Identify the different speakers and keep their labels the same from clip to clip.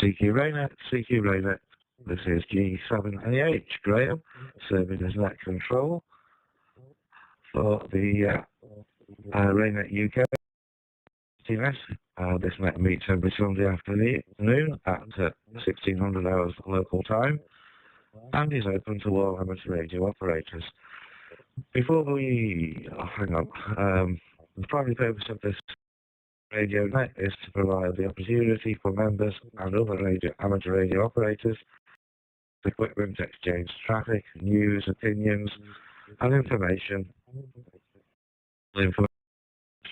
Speaker 1: CQ RAYNET. This is G7AH, Graham, serving as net control for the RAYNET-UK net. This net meets every Sunday afternoon at 1600 hours local time and is open to all amateur radio operators. Before we hang on, the primary purpose of this radio net is to provide the opportunity for members and other amateur radio operators equipment, exchange traffic, news, opinions, and information. The information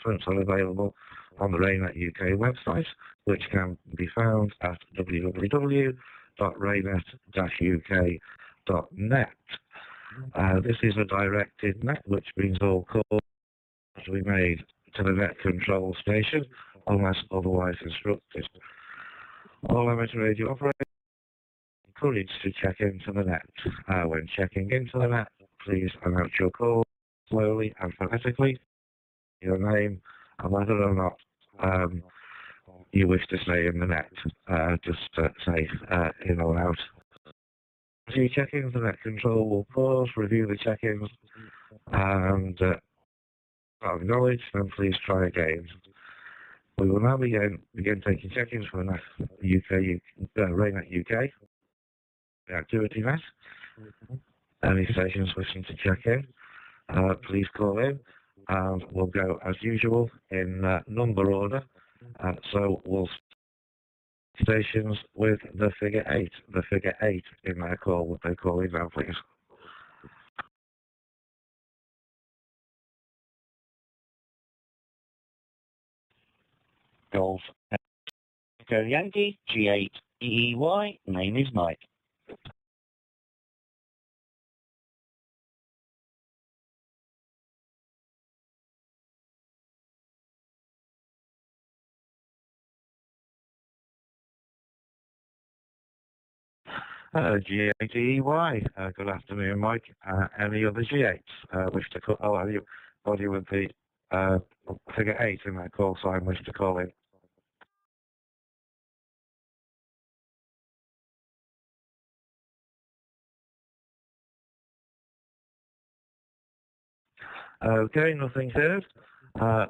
Speaker 1: are available on the RAYNET-UK website, which can be found at www.raynet-uk.net. This is a directed net, which means all calls to be made to the net control station unless otherwise instructed. All amateur radio operators are encouraged to check into the net. When checking into the net, please announce your call slowly and phonetically, your name, and whether or not you wish to stay in the net. Just say in or out. As you check into the net control, will pause, review the check-ins, and acknowledge, then please try again. We will now begin taking check-ins for the RAYNET-UK, the activity net. Any stations wishing to check in, please call in, and we'll go as usual in number order. So we'll stations with the figure 8. The figure 8 in their call. Would they call in now, please?
Speaker 2: Golf Echo Yankee G8 EEY. Name is Mike.
Speaker 1: G8EY. Good afternoon, Mike. Any other G8s wish to call? Oh, anybody with the figure 8 in that call sign wish to call in? Okay, nothing heard.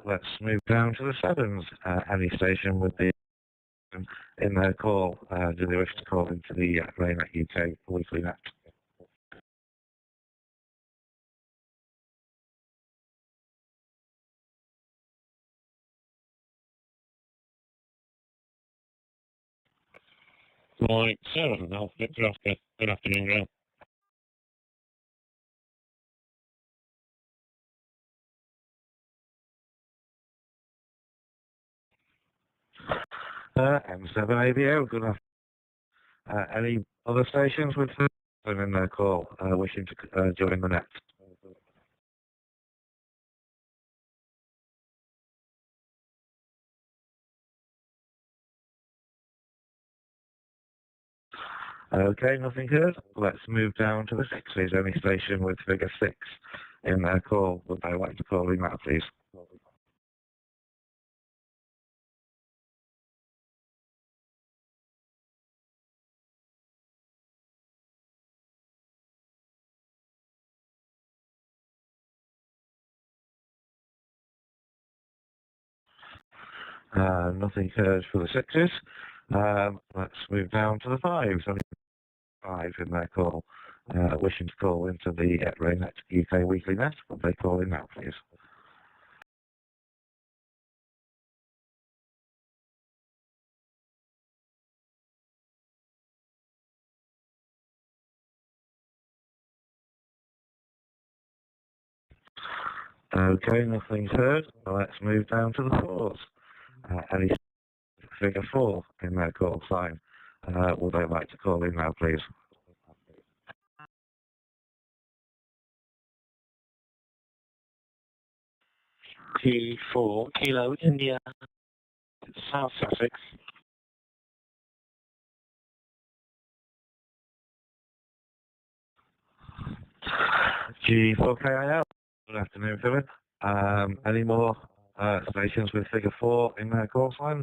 Speaker 1: Let's move down to the 7s. Any station with the in their call, do they wish to call into the RAYNET-UK weekly net?
Speaker 3: Good morning, sir. Good afternoon, Graham.
Speaker 1: M7ABO, good afternoon. Any other stations with them in their call wishing to join the net? Okay, nothing heard. Let's move down to the 6s. Any station with figure 6 in their call, would they like to call in that, please? Nothing heard for the 6s. Let's move down to the 5s. Only 5 in their call, wishing to call into the RAYNET-UK weekly net. Would they call in now, please? Okay, nothing's heard. Let's move down to the 4s. Any figure 4 in their call sign, would they like to call in now, please?
Speaker 2: T4 Kilo India South Sussex.
Speaker 1: G4KIL. Good afternoon, Philip. Any more stations with figure 4 in their call sign?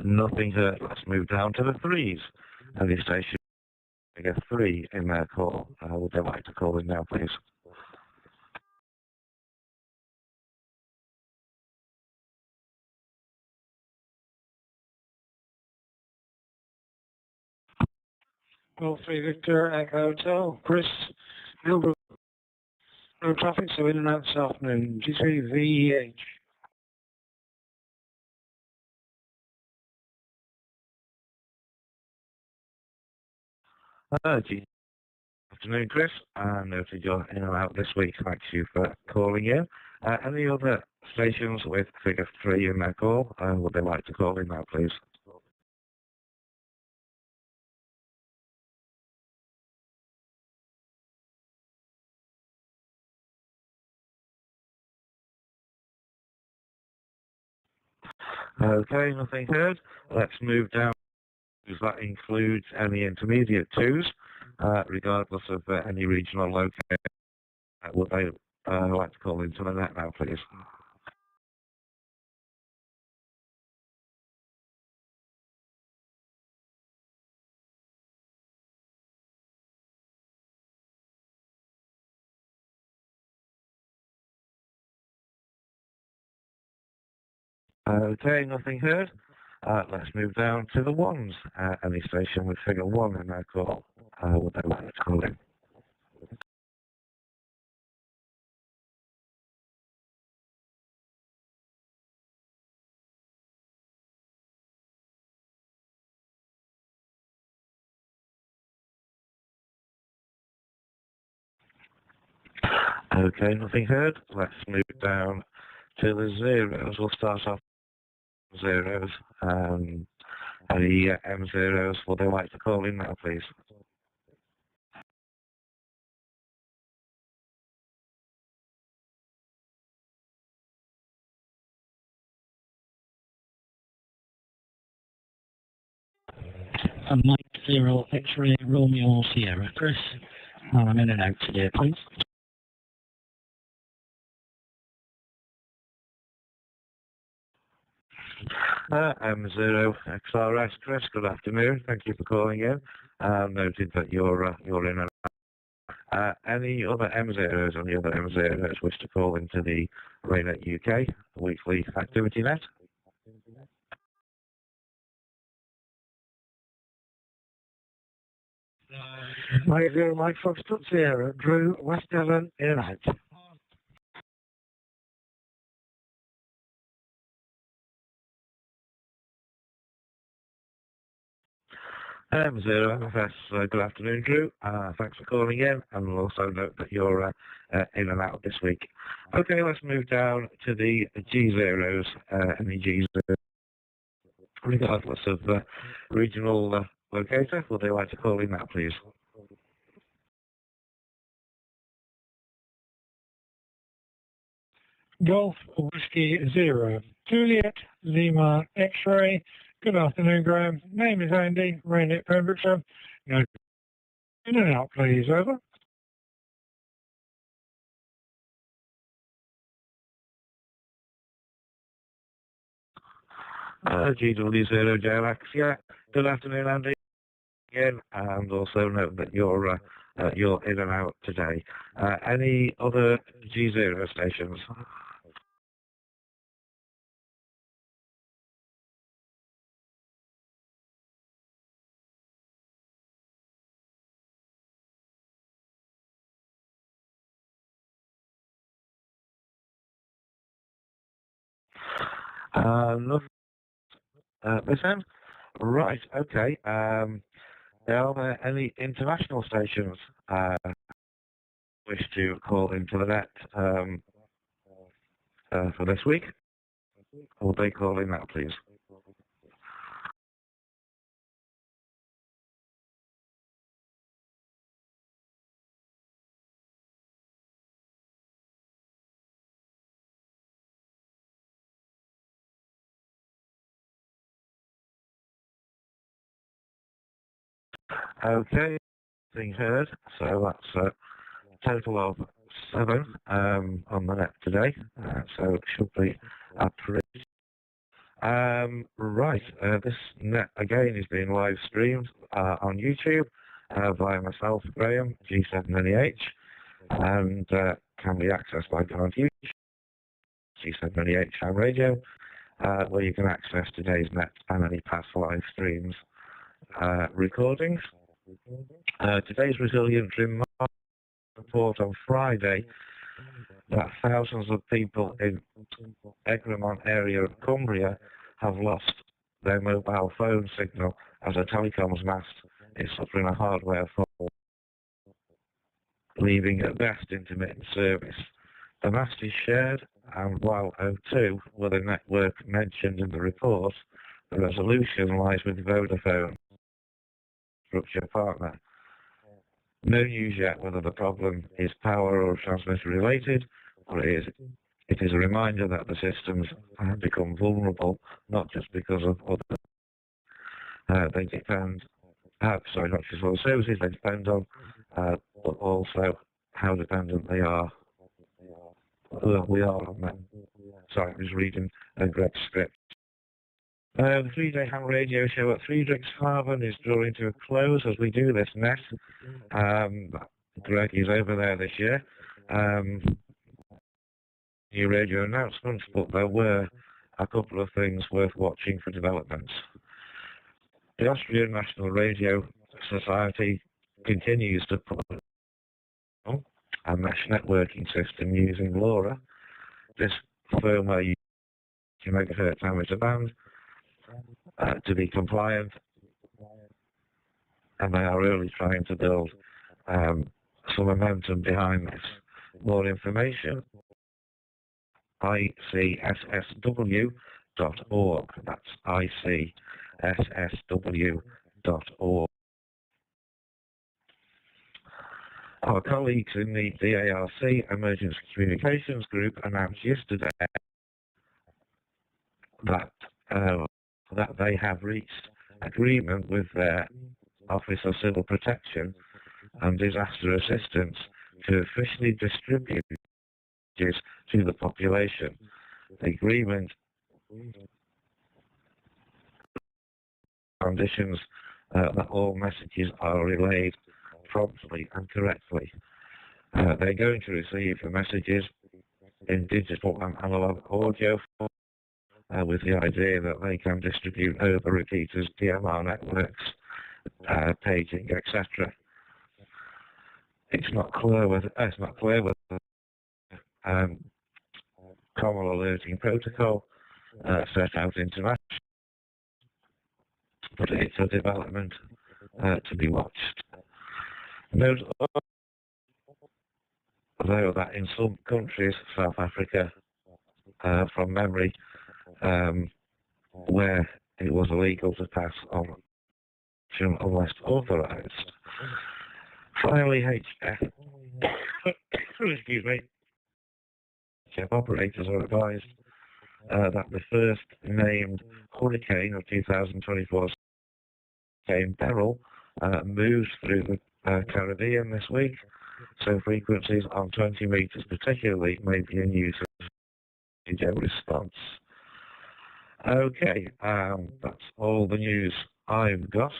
Speaker 1: Nothing heard. Let's move down to the threes. And the station figure 3 in their call. Would they like to call in now, please?
Speaker 4: Golf 3 Victor, Echo Hotel, Chris, Hilbrook, no traffic, so in and out this afternoon, G3 VEH.
Speaker 1: Good afternoon, Chris. Noted you're in and out this week. Thank you for calling in. Any other stations with figure 3 in their call? Would they like to call in now, please? Okay, nothing heard. Let's move down. That includes any intermediate twos, regardless of any regional location. Would they like to call into the net now, please? Okay, nothing heard. Let's move down to the ones. Any station with figure 1 in their call. Would they like to call in? Okay, nothing heard. Let's move down to the zeros. We'll start off with zeros. Any M0s, would they like to call in now, please?
Speaker 2: Mike 0 X-ray Romeo Sierra. Chris, I'm in and out today, please.
Speaker 1: M0 XRS, Chris, good afternoon. Thank you for calling in. Noted that you're in and out. Any other M0s, any other M0s wish to call into the RAYNET-UK weekly activity net?
Speaker 4: Mike 0, Mike Foxtrot Sierra, Drew, West Devon, in and out.
Speaker 1: M0 FS, good afternoon, Drew. Thanks for calling in, and we'll also note that you're in and out this week. Okay, let's move down to the G0s, any G0s, regardless of regional locator. Would they like to call in now, please?
Speaker 4: Golf Whiskey 0, Juliet, Lima, X-ray. Good afternoon, Graham. Name is Andy, RAYNET Pembrokeshire. No, in and out, please, over.
Speaker 1: GW0 JLX, yeah. Good afternoon, Andy. Again, and also note that you're in and out today. Any other G0 stations? Nothing. Listen. Right. Okay. Are there any international stations wish to call into the net for this week? Will they call in now, please? Okay. Being heard. So that's a total of 7 on the net today. So it should be approved. Right. this net again is being live streamed on YouTube via myself, Graham, G7NEH, and can be accessed by going to YouTube, G7NEH Ham Radio, where you can access today's net and any past live streams recordings. Today's Resilient Remark report on Friday that thousands of people in Egremont area of Cumbria have lost their mobile phone signal as a telecoms mast is suffering a hardware fault, leaving at best intermittent service. The mast is shared, and while O2 were the network mentioned in the report, the resolution lies with Vodafone, structure partner. No news yet whether the problem is power or transmitter related, but it is a reminder that the systems have become vulnerable, not just because of other they depend, not just all the services they depend on, but also how dependent they are. We are on them. Sorry, I was reading Greg's script. The 3-day ham radio show at Friedrichshafen is drawing to a close as we do this net. Greg is over there this year. New radio announcements, but there were a couple of things worth watching for developments. The Austrian National Radio Society continues to put a mesh networking system using LoRa. This firmware uses 2 MHz amateur band to be compliant, and they are really trying to build some momentum behind this. More information, icssw.org. That's icssw.org. Our colleagues in the DARC Emergency Communications Group announced yesterday that they have reached agreement with their Office of Civil Protection and Disaster Assistance to officially distribute messages to the population. The agreement conditions that all messages are relayed promptly and correctly. They're going to receive the messages in digital and analog audio form, with the idea that they can distribute over repeaters, DMR networks, paging, etc. It's not clear whether common alerting protocol set out internationally, but it's a development to be watched. Note, though, that in some countries, South Africa, from memory, where it was illegal to pass on unless authorised. Finally, HF operators are advised that the first named hurricane of 2024, Hurricane Beryl, moves through the Caribbean this week, so frequencies on 20 meters particularly may be in use as radio response. Okay, that's all the news I've got.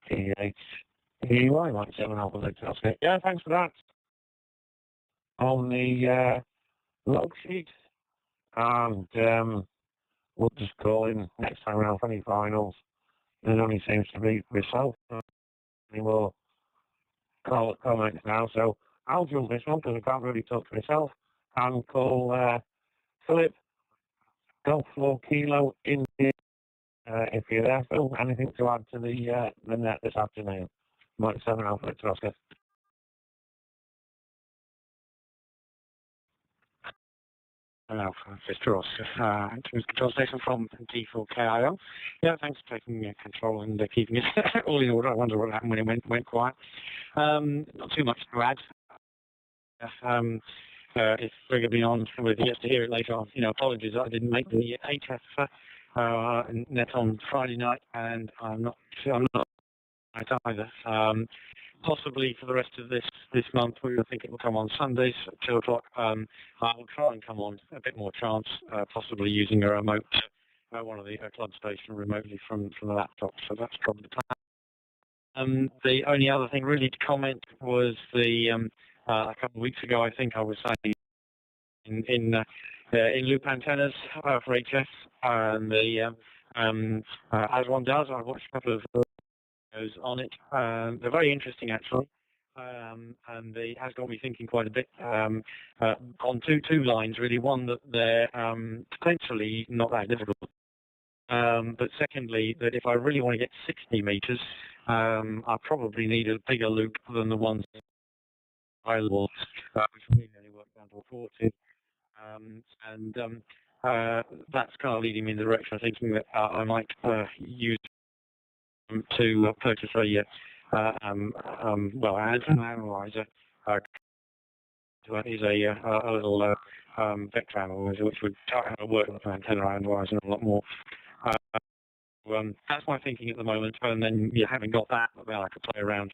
Speaker 3: PHEY, like 7 Alpha Victor Oscar. Yeah, thanks for that. On the log sheet, and we'll just call in next time around for any finals. There only seems to be myself. Any more comments now, so I'll jump this one because I can't really talk to myself and call Philip Golf 4 Kilo in here. If you're there, Phil, anything to add to the net this afternoon? Mike 7 Alpha Victor Oscar.
Speaker 2: Hello, Mr. Oscar. Control station from D4KIO. Yeah, thanks for taking control and keeping it all in order. I wonder what happened when it went quiet. Not too much to add. If we're going to be on with he has to hear it later on, apologies I didn't make the HF net on Friday night, and I'm not right either. Possibly for the rest of this month, we think it will come on Sundays at 2 o'clock. I will try and come on a bit more chance, possibly using a remote, one of the club station remotely from the laptop. So that's probably the plan. The only other thing really to comment was the a couple of weeks ago, I think I was saying in loop antennas for HS, and the as one does, I watched a couple of on it. They're very interesting actually, and it has got me thinking quite a bit on two lines really. One, that they're potentially not that difficult, but secondly, that if I really want to get 60 meters, I probably need a bigger loop than the ones available, which really only work down to 40, and that's kind of leading me in the direction of thinking that I might use to purchase an analyzer. Is a little vector analyzer which would work with an antenna analyzer a lot more. That's my thinking at the moment, and then having got that, then I could play around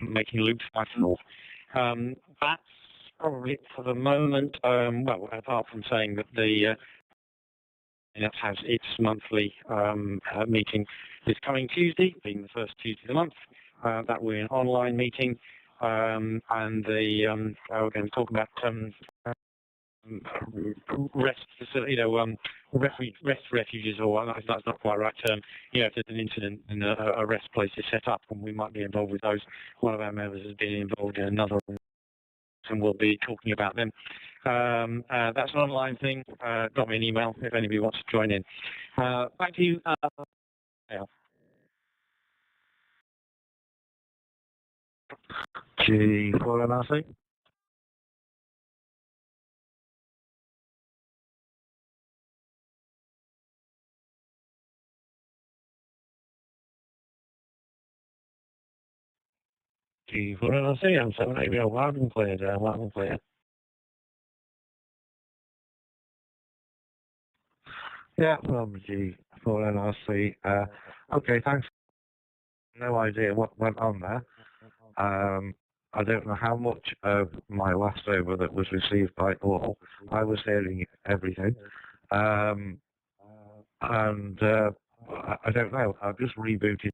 Speaker 2: making loops myself. That's probably it for the moment. Well, apart from saying that the that has its monthly meeting this coming Tuesday, being the first Tuesday of the month. That will be an online meeting, and we're going to talk about rest facility, rest refuges, or that's not quite the right term. If there's an incident and a rest place is set up, and we might be involved with those. One of our members has been involved in another, and we'll be talking about them. That's an online thing. Drop me an email if anybody wants to join in. Back to you.
Speaker 1: G4NRC.
Speaker 3: G4NRC, I'm 780 loud and clear, loud and clear.
Speaker 1: Yeah, from G4NRC. Okay, thanks. No idea what went on there. I don't know how much of my last over that was received by all. I was hearing everything. And I don't know. I've just rebooted,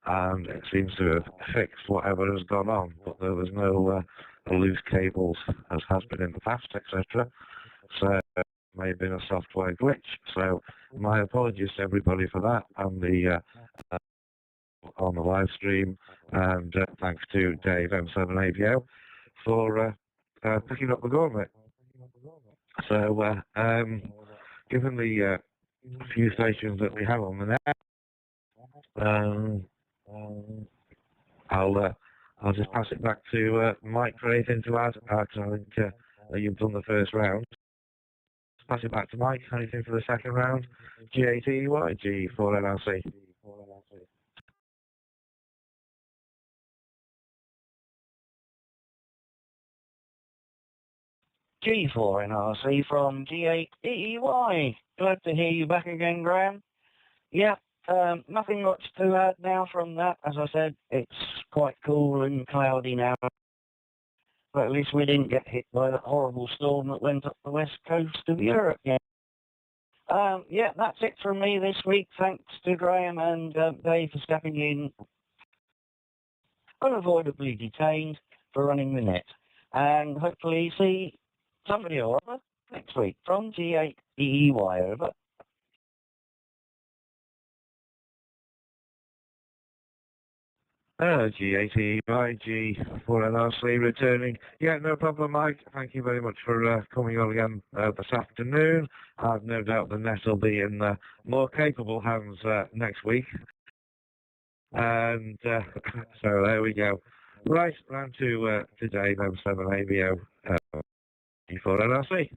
Speaker 1: and it seems to have fixed whatever has gone on, but there was no loose cables as has been in the past, etc. So it may have been a software glitch. So my apologies to everybody for that, and the on the live stream, and thanks to Dave M7AVO for picking up the gauntlet. So given the few stations that we have on the net, I'll just pass it back to Mike for anything to add, because I think you've done the first round. Pass it back to Mike. Anything for the second round? G8EY, G4NRC.
Speaker 5: G4NRC from G8EY. Glad to hear you back again, Graham. Yeah, nothing much to add now from that. As I said, it's quite cool and cloudy now. But at least we didn't get hit by that horrible storm that went up the west coast of Europe yet. Yeah, that's it from me this week. Thanks to Graham and Dave for stepping in, unavoidably detained, for running the net. And hopefully see somebody or other next week from G8EEY. Over.
Speaker 1: G80 G4NRC returning. Yeah, no problem, Mike. Thank you very much for coming on again this afternoon. I've no doubt the net will be in more capable hands next week. And so there we go. Right, round to today, number 7 AVO G4NRC.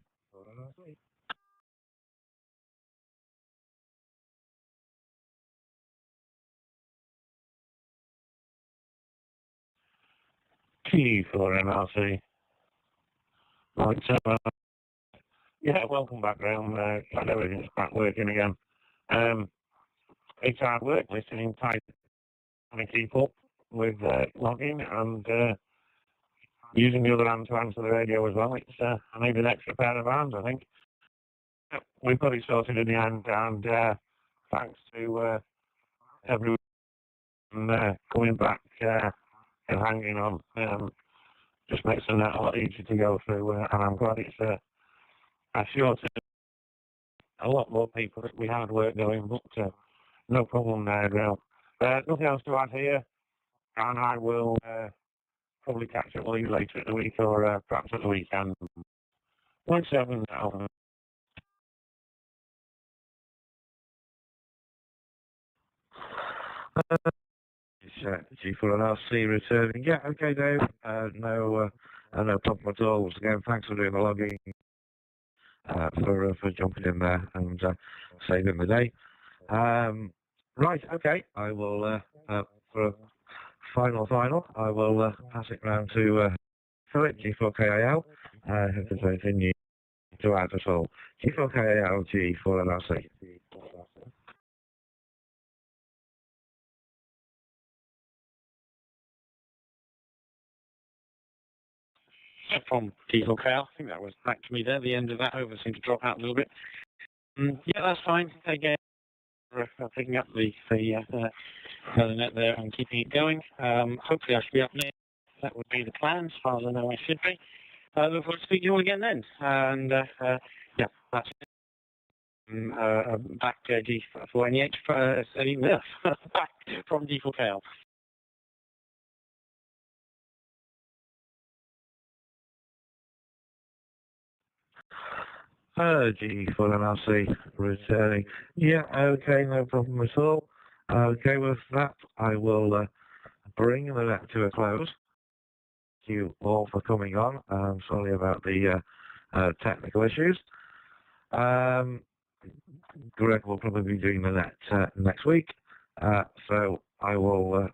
Speaker 3: G4NRC. Right, so, yeah, welcome back round. Glad everything's back working again. It's hard work listening tight, trying to keep up with logging and using the other hand to answer the radio as well. It's I need an extra pair of hands, I think. We've got it sorted in the end, and thanks to everyone coming back and hanging on. Just makes the net a lot easier to go through, and I'm glad it's assured to a lot more people that we had work going, but no problem there, Graham. Nothing else to add here, and I will probably catch up with you later in the week or perhaps at the weekend. 1-7 now.
Speaker 1: G4NRC returning. Yeah, okay, Dave. No problem at all. Once again, thanks for doing the logging, for jumping in there and saving the day. Right, okay. I will for a final. I will pass it round to Philip G4KAL. If there's anything new to add at all. G4KAL G4NRC.
Speaker 2: From G4KAL, I think that was back to me there. The end of that over seemed to drop out a little bit. Yeah, that's fine. Again, picking up the net there and keeping it going. Hopefully I should be up near. That would be the plan, as far as I know I should be. Look forward to speaking to you all again then. And yeah, that's it. Back to G4NEH, back from G4KAL.
Speaker 1: G4NRC returning. Yeah, okay, no problem at all. Okay, with that, I will bring the net to a close. Thank you all for coming on. Sorry about the technical issues. Greg will probably be doing the net next week. So I will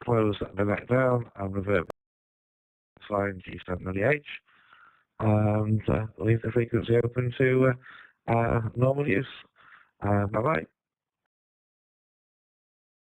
Speaker 1: close the net down and revert back to line G7NEH. And leave the frequency open to normal use. Bye-bye.